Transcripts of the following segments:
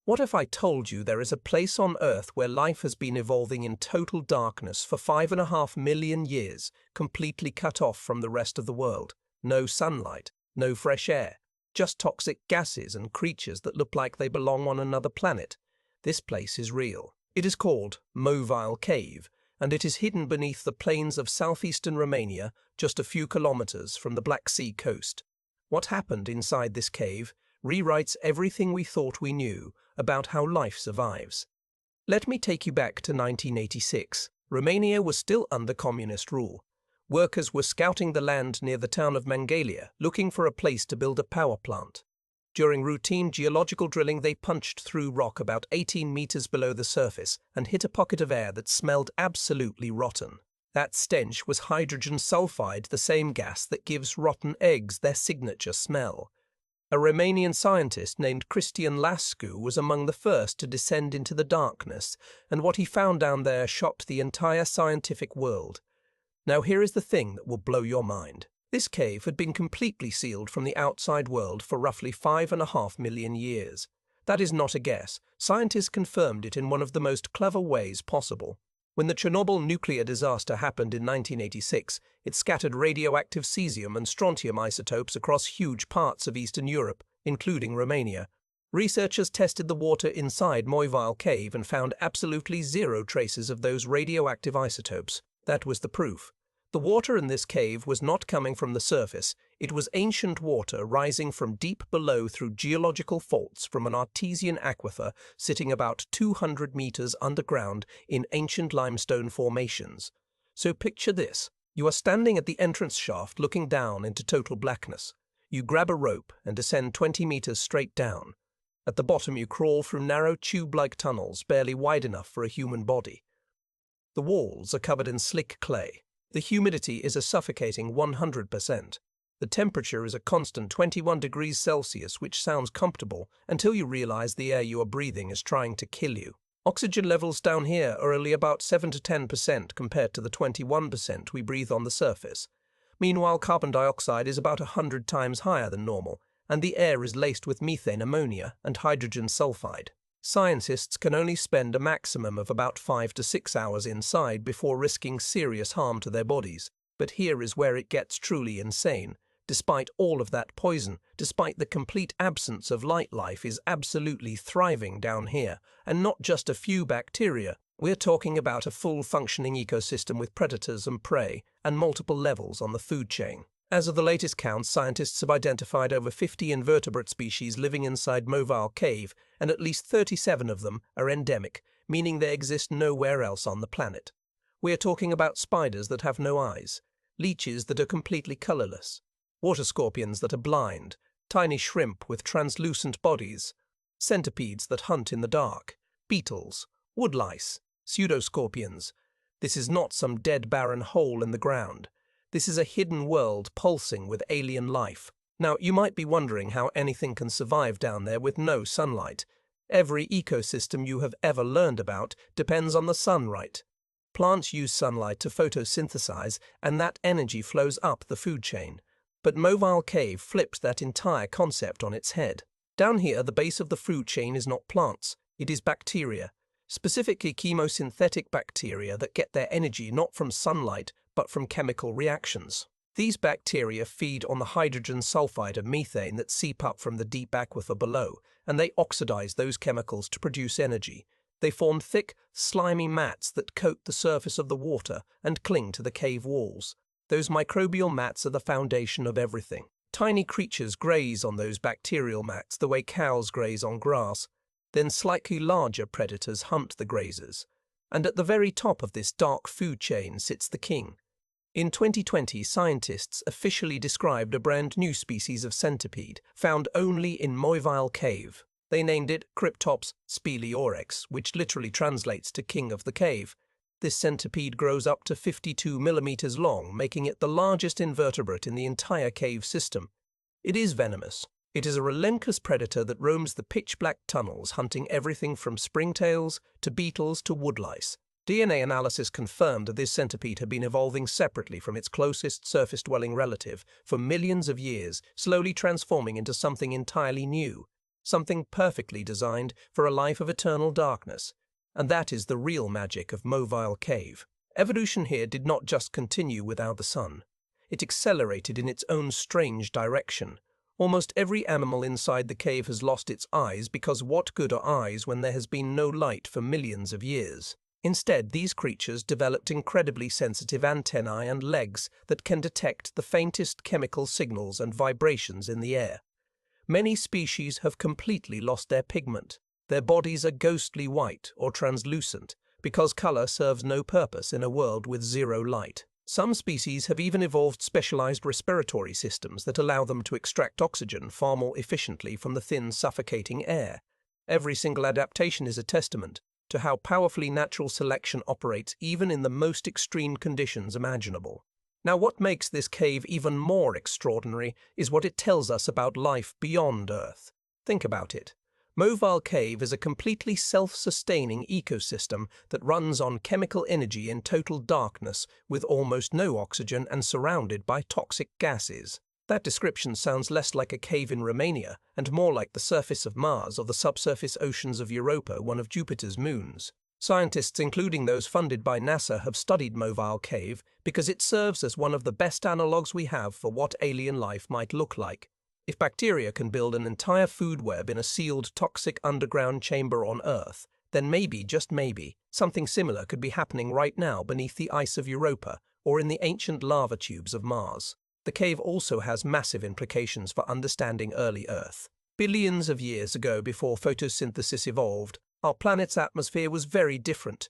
What if I told you there is a place on Earth where life has been evolving in total darkness for 5.5 million years, completely cut off from the rest of the world? No sunlight, no fresh air, just toxic gases and creatures that look like they belong on another planet. This place is real. It is called Movile Cave, and it is hidden beneath the plains of southeastern Romania, just a few kilometers from the Black Sea coast. What happened inside this cave rewrites everything we thought we knew about how life survives. Let me take you back to 1986. Romania was still under communist rule. Workers were scouting the land near the town of Mangalia, looking for a place to build a power plant. During routine geological drilling, they punched through rock about 18 meters below the surface and hit a pocket of air that smelled absolutely rotten. That stench was hydrogen sulfide, the same gas that gives rotten eggs their signature smell. A Romanian scientist named Cristian Lascu was among the first to descend into the darkness, and what he found down there shocked the entire scientific world. Now here is the thing that will blow your mind. This cave had been completely sealed from the outside world for roughly 5.5 million years. That is not a guess. Scientists confirmed it in one of the most clever ways possible. When the Chernobyl nuclear disaster happened in 1986, it scattered radioactive cesium and strontium isotopes across huge parts of Eastern Europe, including Romania. Researchers tested the water inside Movile Cave and found absolutely zero traces of those radioactive isotopes. That was the proof. The water in this cave was not coming from the surface. It was ancient water rising from deep below through geological faults from an artesian aquifer sitting about 200 meters underground in ancient limestone formations. So picture this. You are standing at the entrance shaft looking down into total blackness. You grab a rope and descend 20 meters straight down. At the bottom you crawl through narrow tube-like tunnels barely wide enough for a human body. The walls are covered in slick clay. The humidity is a suffocating 100%. The temperature is a constant 21 degrees Celsius, which sounds comfortable until you realize the air you are breathing is trying to kill you. Oxygen levels down here are only about 7 to 10% compared to the 21% we breathe on the surface. Meanwhile, carbon dioxide is about 100 times higher than normal, and the air is laced with methane, ammonia, and hydrogen sulfide. Scientists can only spend a maximum of about 5 to 6 hours inside before risking serious harm to their bodies. But here is where it gets truly insane. Despite all of that poison, despite the complete absence of life is absolutely thriving down here, and not just a few bacteria. We're talking about a full functioning ecosystem with predators and prey, and multiple levels on the food chain. As of the latest counts, scientists have identified over 50 invertebrate species living inside Movile Cave, and at least 37 of them are endemic, meaning they exist nowhere else on the planet. We are talking about spiders that have no eyes, leeches that are completely colorless, water scorpions that are blind, tiny shrimp with translucent bodies, centipedes that hunt in the dark, beetles, woodlice, pseudoscorpions. This is not some dead barren hole in the ground. This is a hidden world pulsing with alien life. Now, you might be wondering how anything can survive down there with no sunlight. Every ecosystem you have ever learned about depends on the sun, right? Plants use sunlight to photosynthesize, and that energy flows up the food chain. But Movile Cave flipped that entire concept on its head. Down here, the base of the food chain is not plants, it is bacteria, specifically chemosynthetic bacteria that get their energy not from sunlight, but from chemical reactions. These bacteria feed on the hydrogen sulfide and methane that seep up from the deep aquifer below, and they oxidize those chemicals to produce energy. They form thick, slimy mats that coat the surface of the water and cling to the cave walls. Those microbial mats are the foundation of everything. Tiny creatures graze on those bacterial mats the way cows graze on grass. Then slightly larger predators hunt the grazers. And at the very top of this dark food chain sits the king. In 2020, scientists officially described a brand new species of centipede found only in Movile Cave. They named it Cryptops speleorex, which literally translates to king of the cave. This centipede grows up to 52 millimeters long, making it the largest invertebrate in the entire cave system. It is venomous. It is a relentless predator that roams the pitch-black tunnels, hunting everything from springtails to beetles to woodlice. DNA analysis confirmed that this centipede had been evolving separately from its closest surface-dwelling relative for millions of years, slowly transforming into something entirely new. something perfectly designed for a life of eternal darkness. And that is the real magic of Movile Cave. Evolution here did not just continue without the sun. It accelerated in its own strange direction. Almost every animal inside the cave has lost its eyes because what good are eyes when there has been no light for millions of years? Instead, these creatures developed incredibly sensitive antennae and legs that can detect the faintest chemical signals and vibrations in the air. Many species have completely lost their pigment. Their bodies are ghostly white or translucent because color serves no purpose in a world with zero light. Some species have even evolved specialized respiratory systems that allow them to extract oxygen far more efficiently from the thin, suffocating air. Every single adaptation is a testament to how powerfully natural selection operates even in the most extreme conditions imaginable. Now, what makes this cave even more extraordinary is what it tells us about life beyond Earth. Think about it. Movile Cave is a completely self-sustaining ecosystem that runs on chemical energy in total darkness with almost no oxygen and surrounded by toxic gases. That description sounds less like a cave in Romania and more like the surface of Mars or the subsurface oceans of Europa, one of Jupiter's moons. Scientists, including those funded by NASA, have studied Movile Cave because it serves as one of the best analogues we have for what alien life might look like. If bacteria can build an entire food web in a sealed, toxic underground chamber on Earth, then maybe, just maybe, something similar could be happening right now beneath the ice of Europa or in the ancient lava tubes of Mars. The cave also has massive implications for understanding early Earth. Billions of years ago, before photosynthesis evolved, our planet's atmosphere was very different.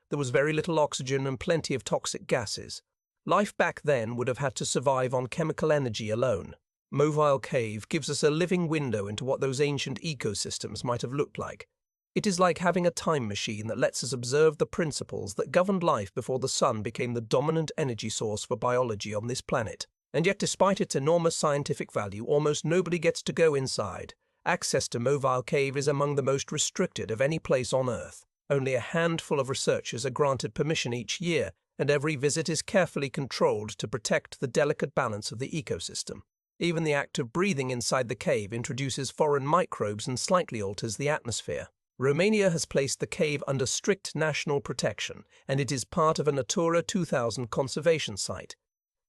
There was very little oxygen and plenty of toxic gases. Life back then would have had to survive on chemical energy alone. Movile Cave gives us a living window into what those ancient ecosystems might have looked like. It is like having a time machine that lets us observe the principles that governed life before the sun became the dominant energy source for biology on this planet. And yet, despite its enormous scientific value, almost nobody gets to go inside. Access to Movile Cave is among the most restricted of any place on Earth. Only a handful of researchers are granted permission each year, and every visit is carefully controlled to protect the delicate balance of the ecosystem. Even the act of breathing inside the cave introduces foreign microbes and slightly alters the atmosphere. Romania has placed the cave under strict national protection, and it is part of a Natura 2000 conservation site.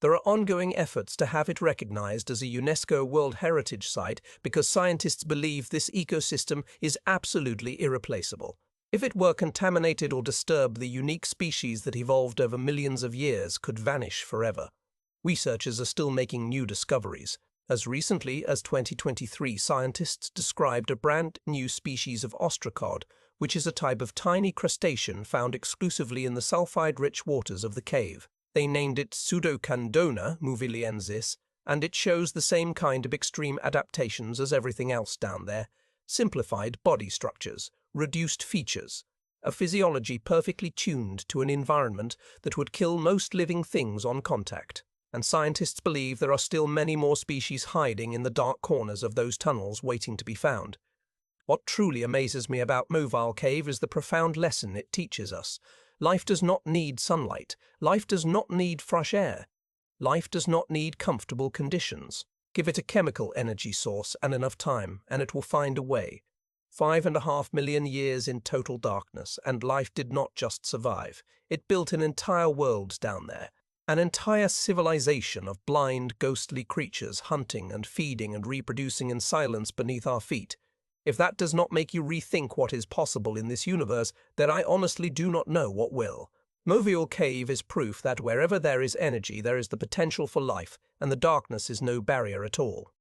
There are ongoing efforts to have it recognized as a UNESCO World Heritage Site because scientists believe this ecosystem is absolutely irreplaceable. If it were contaminated or disturbed, the unique species that evolved over millions of years could vanish forever. Researchers are still making new discoveries. As recently as 2023, scientists described a brand new species of ostracod, which is a type of tiny crustacean found exclusively in the sulfide-rich waters of the cave. They named it Pseudocandona moviliensis, and it shows the same kind of extreme adaptations as everything else down there. Simplified body structures, reduced features, a physiology perfectly tuned to an environment that would kill most living things on contact. And scientists believe there are still many more species hiding in the dark corners of those tunnels waiting to be found. What truly amazes me about Movile Cave is the profound lesson it teaches us. Life does not need sunlight. Life does not need fresh air. Life does not need comfortable conditions. Give it a chemical energy source and enough time, and it will find a way. 5.5 million years in total darkness, and life did not just survive. It built an entire world down there. An entire civilization of blind, ghostly creatures hunting and feeding and reproducing in silence beneath our feet. If that does not make you rethink what is possible in this universe, then I honestly do not know what will. Movile Cave is proof that wherever there is energy, there is the potential for life, and the darkness is no barrier at all.